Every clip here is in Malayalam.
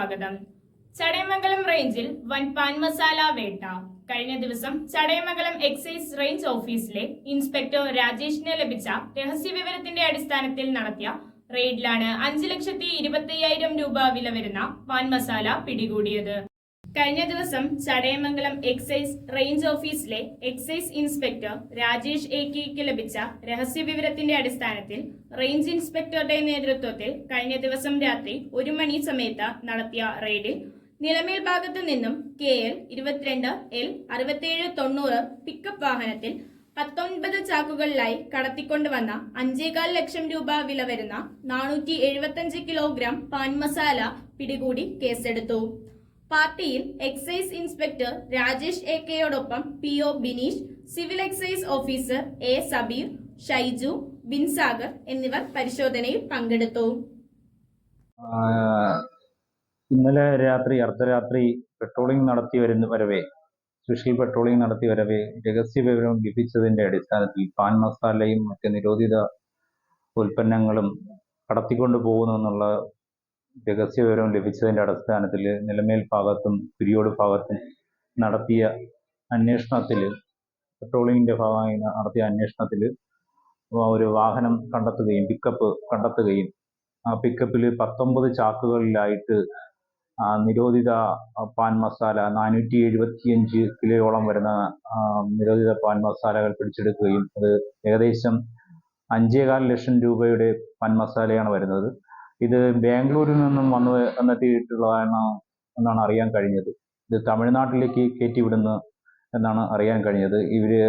സ്വാഗതം. ചടയമംഗലം റേഞ്ചിൽ വൻ പാൻ മസാല വേട്ട. കഴിഞ്ഞ ദിവസം ചടയമംഗലം എക്സൈസ് റേഞ്ച് ഓഫീസിലെ ഇൻസ്പെക്ടർ രാജേഷിന് ലഭിച്ച രഹസ്യവിവരത്തിന്റെ അടിസ്ഥാനത്തിൽ നടത്തിയ റെയ്ഡിലാണ് 5,25,000 രൂപ വില വരുന്ന പാൻ മസാല പിടികൂടിയത്. കഴിഞ്ഞ ദിവസം ചടയമംഗലം എക്സൈസ് റേഞ്ച് ഓഫീസിലെ എക്സൈസ് ഇൻസ്പെക്ടർ രാജേഷ് എ.കെയ്ക്ക് ലഭിച്ച രഹസ്യവിവരത്തിന്റെ അടിസ്ഥാനത്തിൽ റേഞ്ച് ഇൻസ്പെക്ടറുടെ നേതൃത്വത്തിൽ കഴിഞ്ഞ ദിവസം രാത്രി 1 മണി സമയത്ത് നടത്തിയ റെയ്ഡിൽ നിലമേൽ ഭാഗത്തു നിന്നും KL 22L 6790 പിക്കപ്പ് വാഹനത്തിൽ 19 ചാക്കുകളിലായി കടത്തിക്കൊണ്ടുവന്ന 5.25 ലക്ഷം രൂപ വില വരുന്ന 475 കിലോഗ്രാം പാൻ മസാല പിടികൂടി കേസെടുത്തു. പാർട്ടിയിൽ എക്സൈസ് ഇൻസ്പെക്ടർ രാജേഷ് എ.കെയോടൊപ്പം PO Bineesh, civil excise officer A. Sabeer, Shaiju, Binsagar എന്നിവർ പരിശോധനയിൽ പങ്കെടുത്തു. ഇന്നലെ അർദ്ധരാത്രി പെട്രോളിംഗ് നടത്തി വരവേ സ്പെഷ്യൽ പെട്രോളിംഗ് നടത്തി വരവേ രഹസ്യവിവരം ലഭിച്ചതിന്റെ അടിസ്ഥാനത്തിൽ പാൻ മസാലയും മറ്റ് നിരോധിത ഉൽപ്പന്നങ്ങളും കടത്തിക്കൊണ്ടു പോകുമെന്നുള്ള രഹസ്യവിവരം ലഭിച്ചതിന്റെ അടിസ്ഥാനത്തിൽ നിലമേൽ ഭാഗത്തും കുരിയോട് ഭാഗത്തും നടത്തിയ അന്വേഷണത്തിൽ പെട്രോളിങ്ങിന്റെ ഭാഗമായി നടത്തിയ അന്വേഷണത്തിൽ ഒരു വാഹനം പിക്കപ്പ് കണ്ടെത്തുകയും ആ പിക്കപ്പിൽ 19 ചാക്കുകളിലായിട്ട് നിരോധിത പാൻ മസാല 475 കിലോയോളം വരുന്ന നിരോധിത പാൻ മസാലകൾ പിടിച്ചെടുക്കുകയും അത് ഏകദേശം 5.25 ലക്ഷം രൂപയുടെ പാൻ മസാലയാണ് വരുന്നത്. ഇത് ബാംഗ്ലൂരിൽ നിന്നും വന്നെത്തിയിട്ടുള്ളതാണ് എന്നാണ് അറിയാൻ കഴിഞ്ഞത്. ഇത് തമിഴ്നാട്ടിലേക്ക് കയറ്റിവിടുന്നു എന്നാണ് അറിയാൻ കഴിഞ്ഞത്. ഇവര്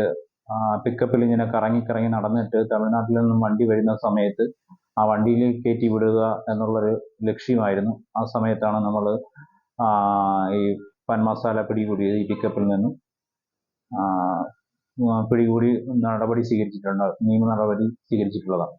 പിക്കപ്പിൽ ഇങ്ങനെ കറങ്ങി നടന്നിട്ട് തമിഴ്നാട്ടിൽ നിന്നും വണ്ടി വരുന്ന സമയത്ത് ആ വണ്ടിയിൽ കയറ്റി വിടുക എന്നുള്ളൊരു ലക്ഷ്യമായിരുന്നു. ആ സമയത്താണ് നമ്മൾ ഈ പാൻ മസാല പിടികൂടിയത്. ഈ പിക്കപ്പിൽ നിന്നും പിടികൂടി നിയമ നടപടി സ്വീകരിച്ചിട്ടുള്ളതാണ്.